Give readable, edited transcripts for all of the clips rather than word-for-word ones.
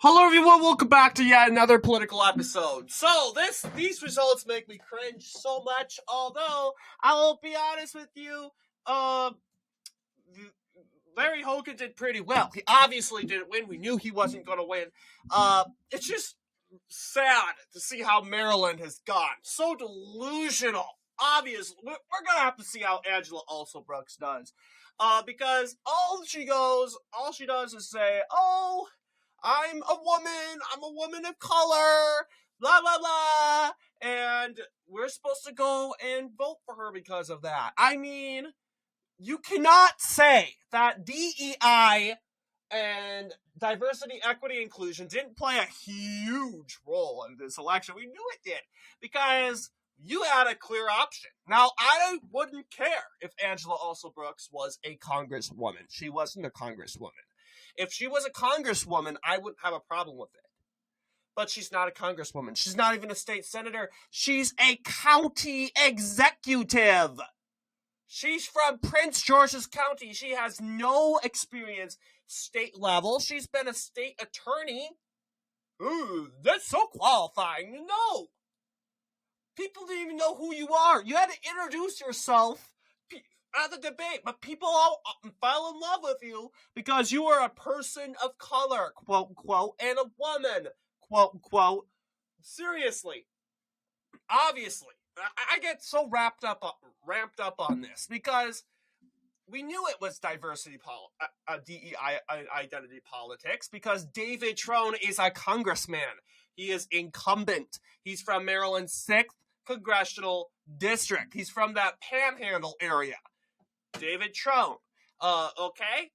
Hello everyone, welcome back to yet another political episode. So, these results make me cringe so much, although, I will be honest with you, Larry Hogan did pretty well. He obviously didn't win, we knew he wasn't going to win. It's just sad to see how Maryland has gone. So delusional. Obviously, we're going to have to see how Angela also Brooks does. Because all she does is say, oh, I'm a woman of color, blah, blah, blah, and we're supposed to go and vote for her because of that. I mean, you cannot say that DEI and diversity, equity, inclusion didn't play a huge role in this election. We knew it did, because you had a clear option. Now, I wouldn't care if Angela Also Brooks was a congresswoman. She wasn't a congresswoman. If she was a congresswoman, I wouldn't have a problem with it. But she's not a congresswoman. She's not even a state senator. She's a county executive. She's from Prince George's County. She has no experience state level. She's been a state attorney. Ooh, that's so qualifying. No. People didn't even know who you are. You had to introduce yourself at the debate, but people all fell in love with you because you are a person of color, quote, quote, and a woman, quote, quote. Seriously. Obviously. I get so ramped up on this because we knew it was DEI identity politics because David Trone is a congressman. He is incumbent. He's from Maryland's 6th congressional district. He's from that panhandle area. David Trone. Okay?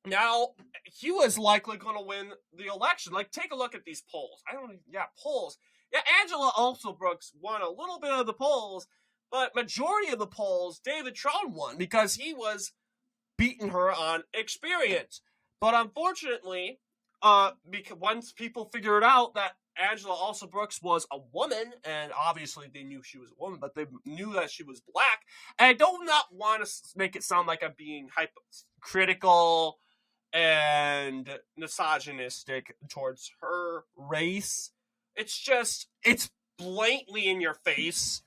Now, he was likely going to win the election. Like, take a look at these polls. Polls. Yeah, Angela Also Brooks won a little bit of the polls, but majority of the polls, David Trone won because he was beating her on experience. But unfortunately, because once people figured out that Angela Also Brooks was a woman, and obviously they knew she was a woman, but they knew that she was black. And I do not want to make it sound like I'm being critical and misogynistic towards her race. It's blatantly in your face.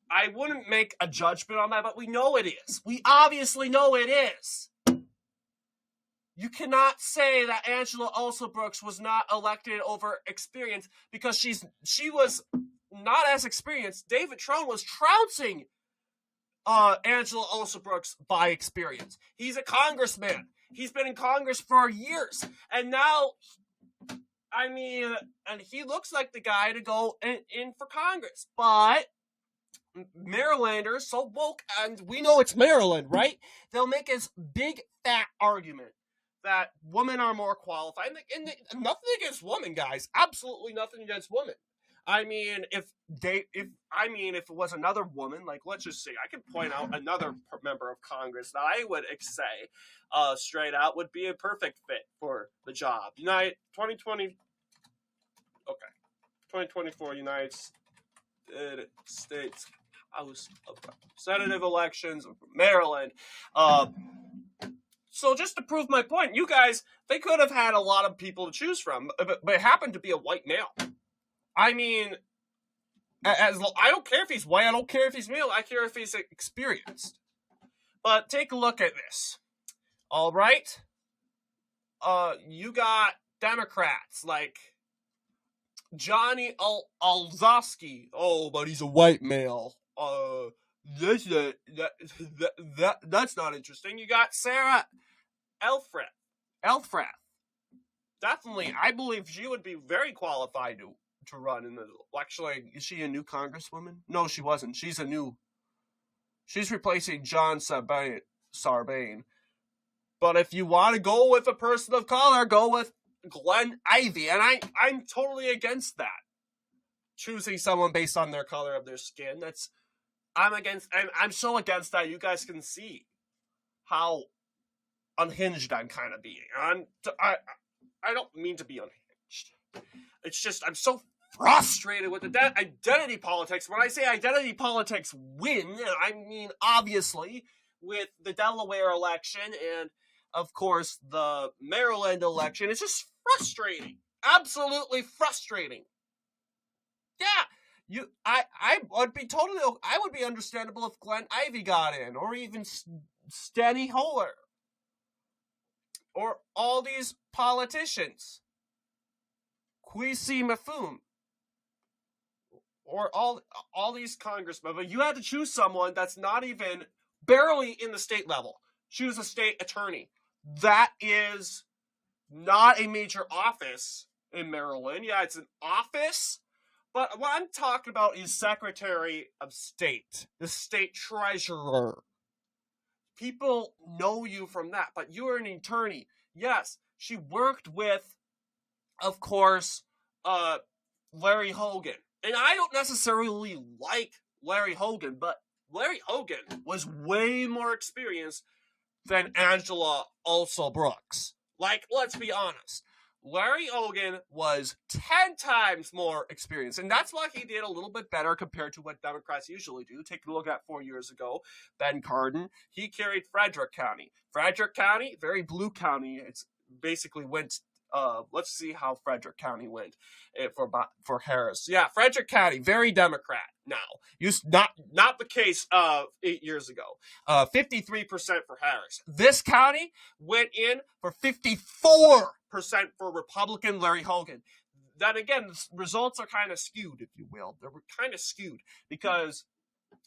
I wouldn't make a judgment on that, but we know it is. We obviously know it is. You cannot say that Angela Also Brooks was not elected over experience because she was not as experienced. David Trone was trouncing Angela Also Brooks by experience. He's a congressman. He's been in Congress for years. And now, and he looks like the guy to go in for Congress. But Marylanders, so woke, and we know it's Maryland, right? They'll make this big, fat argument that women are more qualified. And nothing against women, guys. Absolutely nothing against women. If it was another woman, like, let's just say, I could point out another member of Congress that I would say, straight out, would be a perfect fit for the job. 2024 United States House of Representative elections of Maryland. So just to prove my point, you guys, they could have had a lot of people to choose from, but it happened to be a white male. I don't care if he's white, I don't care if he's male, I care if he's experienced. But take a look at this. All right? You got Democrats like Johnny Alzowski. Oh, but he's a white male. That's not interesting. You got Sarah Elfrath. Definitely, I believe she would be very qualified to run in the. Actually, is she a new congresswoman? No, she wasn't. She's replacing John Sarbanes. But if you want to go with a person of color, go with Glenn Ivey, and I'm totally against that. Choosing someone based on their color of their skin. I'm so against that. You guys can see how unhinged I'm kind of being. I don't mean to be unhinged. It's just I'm so frustrated with the identity politics. When I say identity politics win, I mean obviously with the Delaware election and of course the Maryland election. It's just frustrating. Absolutely frustrating. Yeah, I would be understandable if Glenn Ivey got in, or even Steny Hoyer, or all these politicians, Kwesi Mafum, or all these congressmen. But you had to choose someone that's not even barely in the state level. Choose a state attorney. That is not a major office in Maryland. Yeah, it's an office, but what I'm talking about is Secretary of State, the state treasurer. People know you from that, but you're an attorney. Yes, she worked with, of course, Larry Hogan. And I don't necessarily like Larry Hogan, but Larry Hogan was way more experienced than Angela Brooks. Like, let's be honest. Larry Hogan was 10 times more experienced, and that's why he did a little bit better compared to what Democrats usually do. Take a look at 4 years ago, Ben Cardin. He carried Frederick County. Frederick County, very blue county. It's basically went. Let's see how Frederick County went for Harris. Yeah, Frederick County, very Democrat now. Not the case 8 years ago. 53% for Harris. This county went in for 54% for Republican Larry Hogan. Then again, the results are kind of skewed, if you will. They're kind of skewed because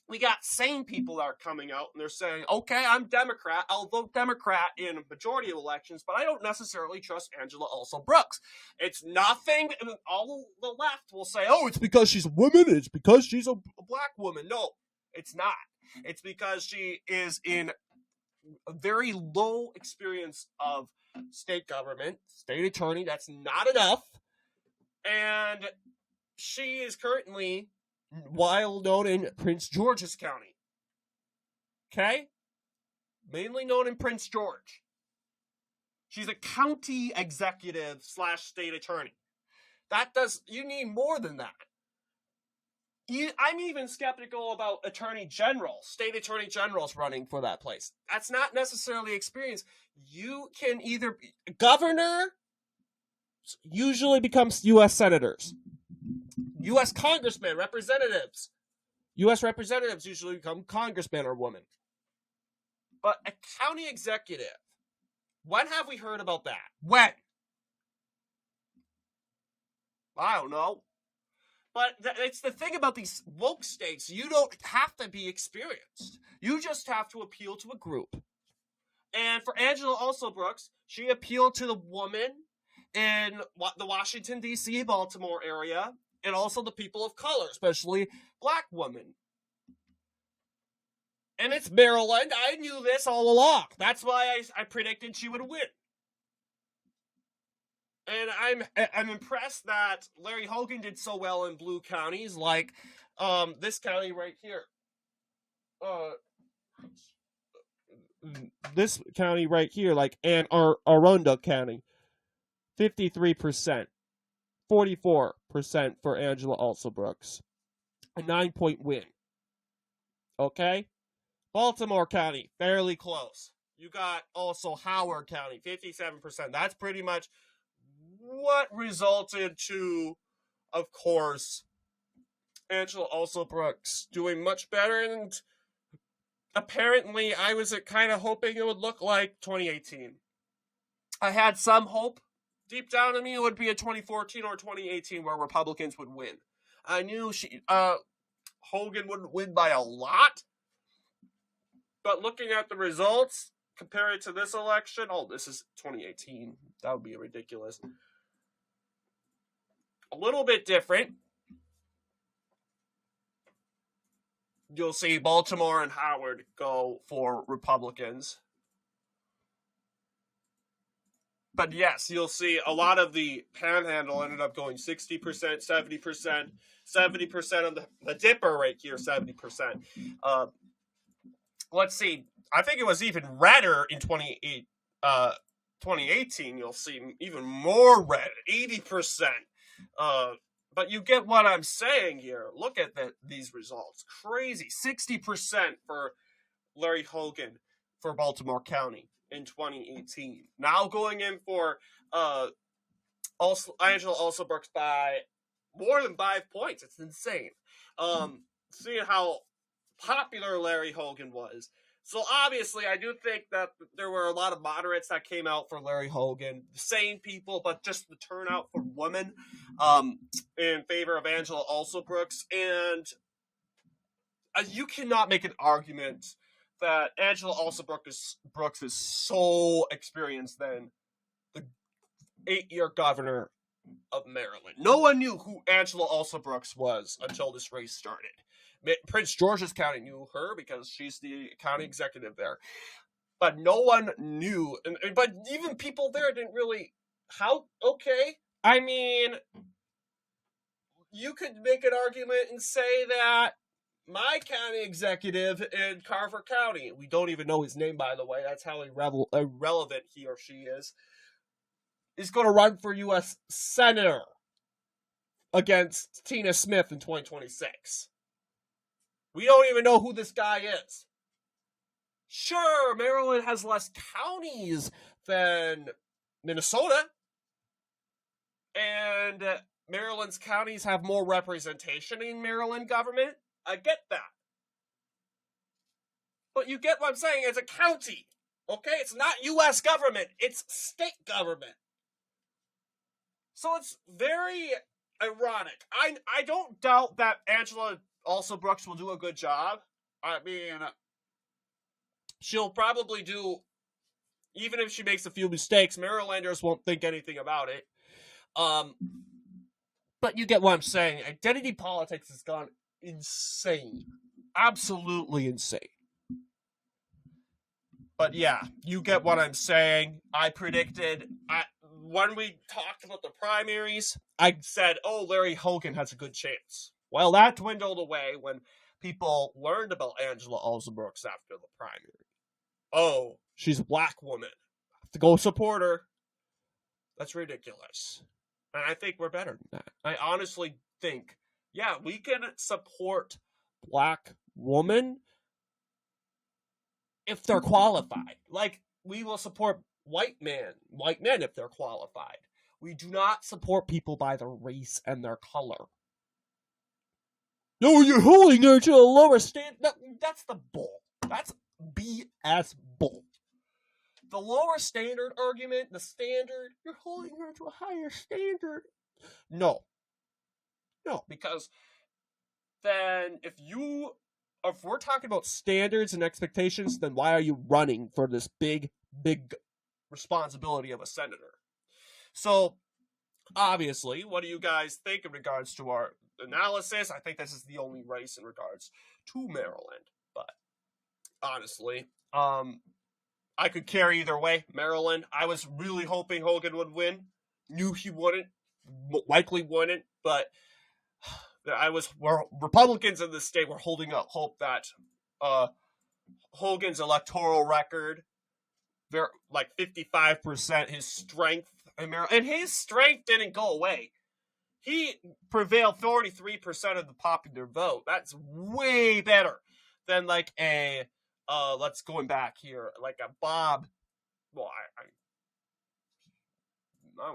we got sane people that are coming out and they're saying, okay, I'm Democrat. I'll vote Democrat in a majority of elections, but I don't necessarily trust Angela Brooks. It's nothing. All the left will say, oh, it's because she's a woman. It's because she's a black woman. No, it's not. It's because she is in a very low experience of state government, state attorney. That's not enough. And she is currently while known in Prince George's County. Okay? Mainly known in Prince George. She's a county executive / state attorney. You need more than that. I'm even skeptical about attorney generals, state attorney generals running for that place. That's not necessarily experience. You can either be governor, usually becomes U.S. senators. U.S. congressmen, representatives. U.S. representatives usually become congressmen or women. But a county executive, when have we heard about that? When? I don't know. But it's the thing about these woke states. You don't have to be experienced. You just have to appeal to a group. And for Angela Brooks, she appealed to the woman in the Washington, D.C., Baltimore area, and also the people of color, especially black women. And it's Maryland. I knew this all along. That's why I predicted she would win. And I'm impressed that Larry Hogan did so well in blue counties, like this county right here. This county right here, like Anne Arundel County, 53%. 44% for Angela Brooks. A 9-point win. Okay? Baltimore County, fairly close. You got also Howard County, 57%. That's pretty much what resulted to, of course, Angela Brooks doing much better. And apparently, I was kind of hoping it would look like 2018. I had some hope. Deep down in me, it would be a 2014 or 2018 where Republicans would win. I knew Hogan wouldn't win by a lot. But looking at the results, compare it to this election, this is 2018. That would be ridiculous. A little bit different. You'll see Baltimore and Howard go for Republicans. But yes, you'll see a lot of the panhandle ended up going 60%, 70%, 70% of the dipper right here, 70%. Let's see. I think it was even redder in 2018. You'll see even more red, 80%. But you get what I'm saying here. Look at these results. Crazy. 60% for Larry Hogan for Baltimore County in 2018. Now going in for Angela Alsobrooks by more than 5 points. It's insane. Seeing how popular Larry Hogan was. So obviously, I do think that there were a lot of moderates that came out for Larry Hogan, the same people, but just the turnout for women in favor of Angela Alsobrooks. And you cannot make an argument that Angela Alsobrooks is so experienced than the 8-year governor of Maryland. No one knew who Angela Alsobrooks was until this race started. Prince George's County knew her because she's the county executive there. But no one knew. But even people there didn't really... Okay. I mean, you could make an argument and say that my county executive in Carver County, we don't even know his name, by the way, that's how irrelevant he or she is going to run for U.S. Senator against Tina Smith in 2026. We don't even know who this guy is. Sure, Maryland has less counties than Minnesota, and Maryland's counties have more representation in Maryland government. I get that. But you get what I'm saying? It's a county, okay? It's not U.S. government. It's state government. So it's very ironic. I don't doubt that Angela Alsobrooks will do a good job. I mean, she'll probably do, even if she makes a few mistakes, Marylanders won't think anything about it. But you get what I'm saying. Identity politics has gone insane. Absolutely insane. But yeah, you get what I'm saying. I predicted, when we talked about the primaries, I said, Larry Hogan has a good chance. Well, that dwindled away when people learned about Angela Alsobrooks after the primary. Oh, she's a black woman. I have to go support her. That's ridiculous. And I think we're better than that. I honestly think, yeah, we can support black women if they're qualified. Like, we will support white men if they're qualified. We do not support people by their race and their color. No, you're holding her to a lower standard. No, that's the bull. That's BS bull. The lower standard argument, the standard, you're holding her to a higher standard. No, because then if we're talking about standards and expectations, then why are you running for this big responsibility of a senator? So, obviously, what do you guys think in regards to our analysis? I think this is the only race in regards to Maryland, but honestly, I could care either way. Maryland, I was really hoping Hogan would win. Knew he wouldn't, likely wouldn't, but Republicans in this state were holding up hope that Hogan's electoral record, like 55%, his strength in Maryland, and his strength didn't go away. He prevailed 43% of the popular vote. That's way better than like a let's going back here, like a Bob. Well,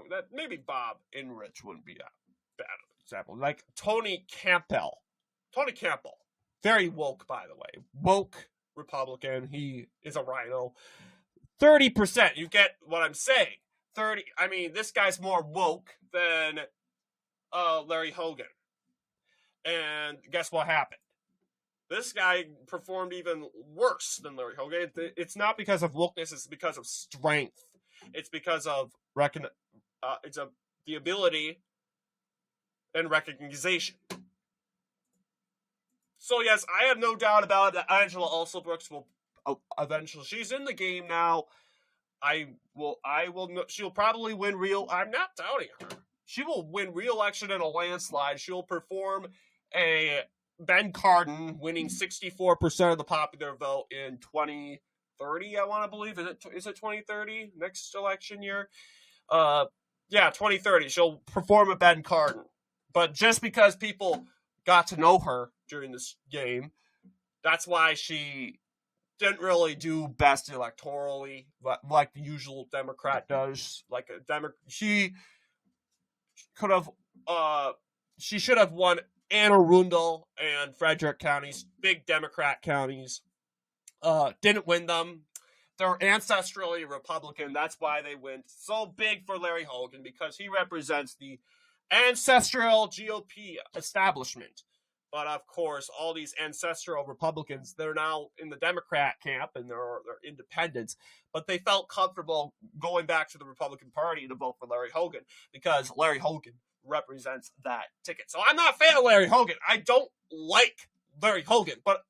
that maybe Bob Enrich wouldn't be that bad of an example. Like Tony Campbell, very woke, by the way, woke Republican. He is a rhino. 30%. You get what I'm saying? 30. I mean, this guy's more woke than Larry Hogan. And guess what happened? This guy performed even worse than Larry Hogan. It's not because of wokeness, it's because of strength. It's because of the ability and recognition. So yes, I have no doubt about it that Angela Alsobrooks will eventually, she's in the game now. She'll probably win I'm not doubting her. She will win re-election in a landslide. She'll perform a Ben Cardin winning 64% of the popular vote in 2030, I want to believe. Is it 2030? Next election year? Yeah, 2030. She'll perform a Ben Cardin. But just because people got to know her during this game, that's why she didn't really do best electorally, like the usual Democrat does. she should have won Anne Arundel and Frederick counties, big Democrat counties. Didn't win them. They're ancestrally Republican. That's why they went so big for Larry Hogan, because he represents the ancestral GOP establishment. But of course, all these ancestral Republicans, they're now in the Democrat camp and they're independents. But they felt comfortable going back to the Republican Party to vote for Larry Hogan because Larry Hogan represents that ticket. So I'm not a fan of Larry Hogan. I don't like Larry Hogan, but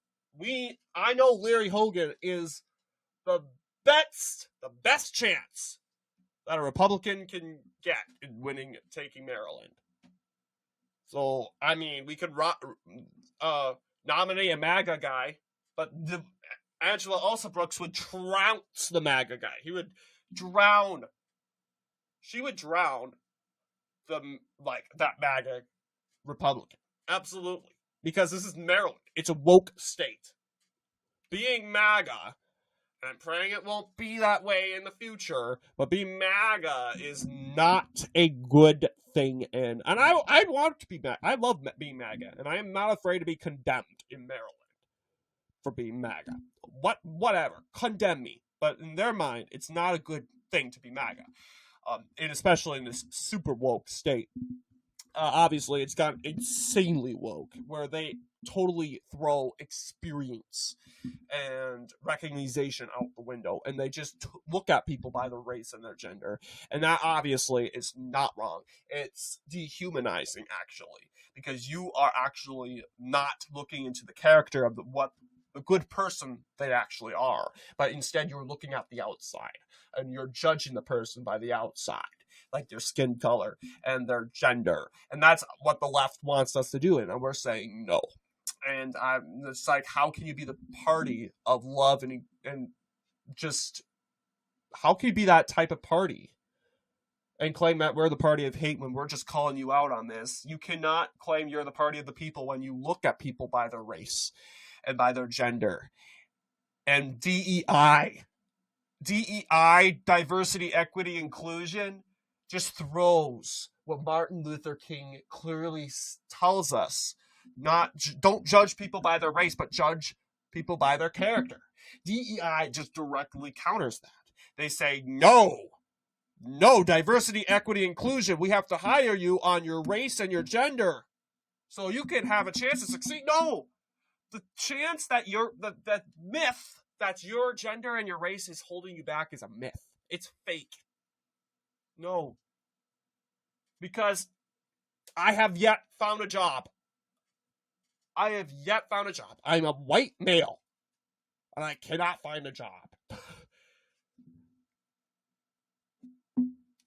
I know Larry Hogan is the best chance that a Republican can get in taking Maryland. So, I mean, we could nominate a MAGA guy, but Angela Alsobrooks would trounce the MAGA guy. She would drown that MAGA Republican. Absolutely. Because this is Maryland. It's a woke state. Being MAGA, and I'm praying it won't be that way in the future, but being MAGA is not a good thing. And I want to be MAGA. I love being MAGA, and I am not afraid to be condemned in Maryland for being MAGA. Whatever. Condemn me. But in their mind, it's not a good thing to be MAGA. And especially in this super woke state. Obviously, it's gotten insanely woke, where they totally throw experience and recognition out the window, and they just look at people by their race and their gender, and that obviously is not wrong. It's dehumanizing, actually, because you are actually not looking into the character of what the good person they actually are, but instead you're looking at the outside, and you're judging the person by the outside, like their skin color and their gender. And that's what the left wants us to do, and we're saying no. And it's like, how can you be the party of love and just, how can you be that type of party and claim that we're the party of hate when we're just calling you out on this? You cannot claim you're the party of the people when you look at people by their race and by their gender. And DEI, diversity, equity, inclusion, just throws what Martin Luther King clearly tells us. Don't judge people by their race, but judge people by their character. DEI just directly counters that. They say, no, diversity, equity, inclusion. We have to hire you on your race and your gender so you can have a chance to succeed. No, the chance that that myth that your gender and your race is holding you back is a myth. It's fake. No. Because I have yet found a job. I'm a white male, and I cannot find a job.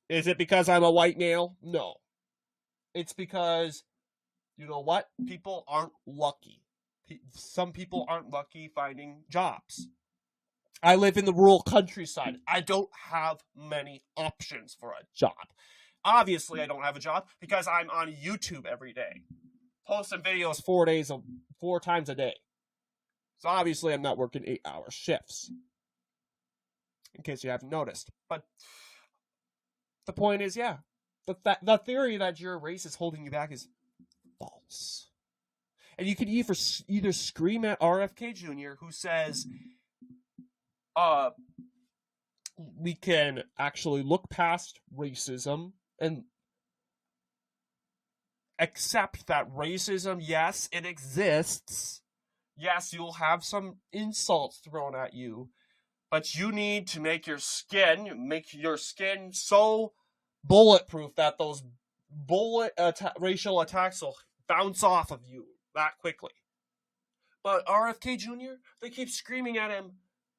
Is it because I'm a white male? No. It's because, you know what? People aren't lucky. Some people aren't lucky finding jobs. I live in the rural countryside. I don't have many options for a job. Obviously, I don't have a job because I'm on YouTube every day, posting videos 4 times a day. So obviously, I'm not working 8-hour shifts, in case you haven't noticed. But the point is, yeah, the theory that your race is holding you back is false. And you can either scream at RFK Jr., who says, we can actually look past racism and accept that racism, yes, it exists. Yes, you'll have some insults thrown at you, but you need to make your skin so bulletproof that those racial attacks will bounce off of you that quickly. But RFK Jr., they keep screaming at him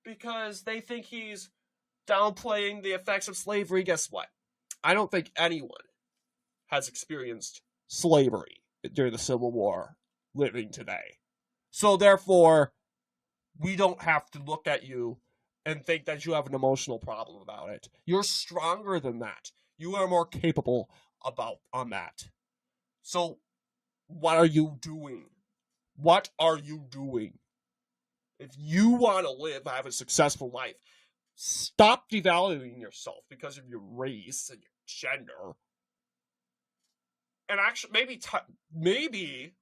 because they think he's downplaying the effects of slavery. Guess what? I don't think anyone has experienced slavery during the Civil War living today. So therefore, we don't have to look at you and think that you have an emotional problem about it. You're stronger than that. You are more capable on that. So what are you doing? What are you doing? If you want to have a successful life, stop devaluing yourself because of your race and your gender. and actually maybe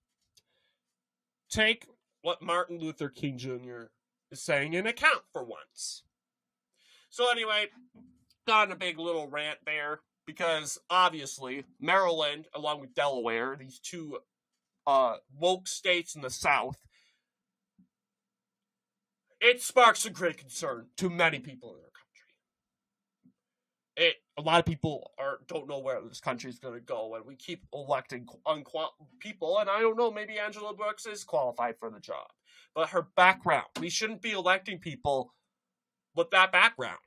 take what Martin Luther King Jr. is saying in account for once. So anyway, got in a big little rant there because obviously Maryland, along with Delaware, these two woke states in the South, it sparks a great concern to many people in their country. A lot of people don't know where this country is going to go, and we keep electing people, and I don't know, maybe Angela Brooks is qualified for the job. But her background, we shouldn't be electing people with that background.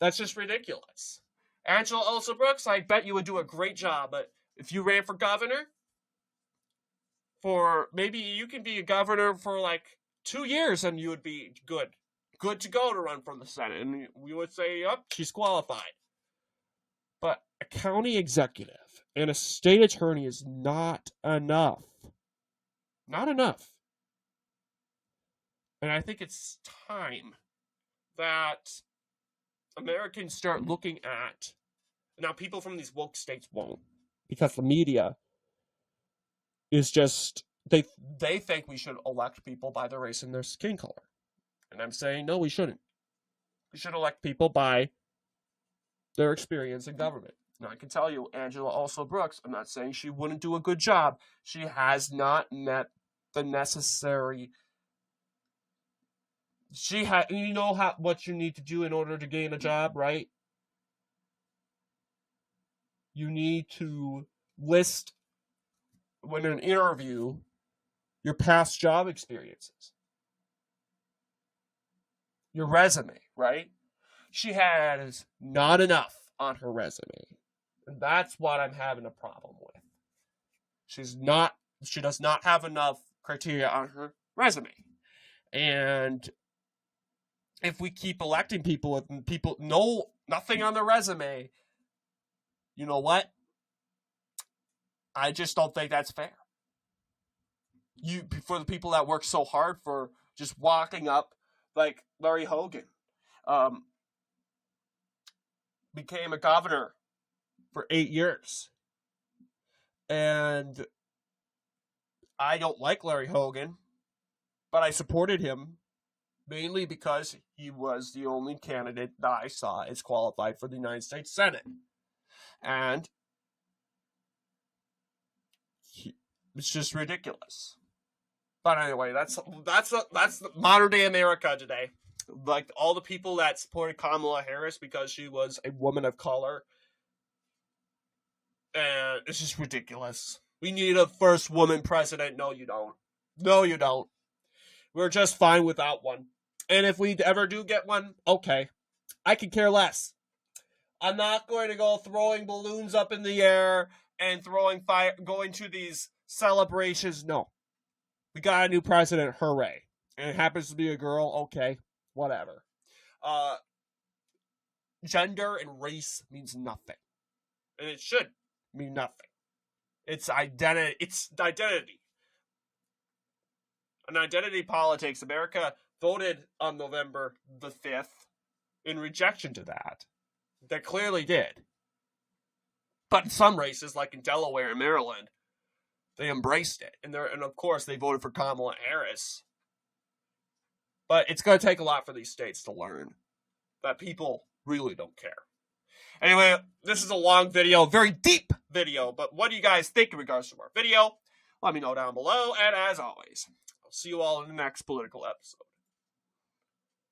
That's just ridiculous. Angela Elsa Brooks, I bet you would do a great job, but if you ran for governor, maybe you can be a governor for like 2 years and you would be good to go to run for the Senate. And we would say, yep, she's qualified. But a county executive and a state attorney is not enough. Not enough. And I think it's time that Americans start looking at, now people from these woke states won't, because the media is just, they think we should elect people by their race and their skin color. And I'm saying, no, we shouldn't. We should elect people by their experience in government. Now, I can tell you, Angela Elsa Brooks, I'm not saying she wouldn't do a good job. She has not met the necessary... you know what you need to do in order to gain a job, right? You need to list, when in an interview, your past job experiences. Your resume, right? She has not enough on her resume. And that's what I'm having a problem with. She does not have enough criteria on her resume. And if we keep electing people with people nothing on their resume, you know what? I just don't think that's fair. For the people that work so hard for just walking up, like Larry Hogan, became a governor for 8 years. And I don't like Larry Hogan, but I supported him mainly because he was the only candidate that I saw as qualified for the United States Senate. And it's just ridiculous. But anyway, that's modern day America today. Like all the people that supported Kamala Harris because she was a woman of color. And it's just ridiculous. We need a first woman president. No, you don't. No, you don't. We're just fine without one. And if we ever do get one, okay. I can care less. I'm not going to go throwing balloons up in the air and throwing fire, going to these celebrations. No. We got a new president, hooray. And it happens to be a girl, okay, whatever. Gender and race means nothing. And it should mean nothing. It's identity. And identity politics, America voted on November the 5th in rejection to that. They clearly did. But in some races, like in Delaware and Maryland, they embraced it. And of course, they voted for Kamala Harris. But it's going to take a lot for these states to learn that people really don't care. Anyway, this is a long video, very deep video. But what do you guys think in regards to our video? Let me know down below. And as always, I'll see you all in the next political episode.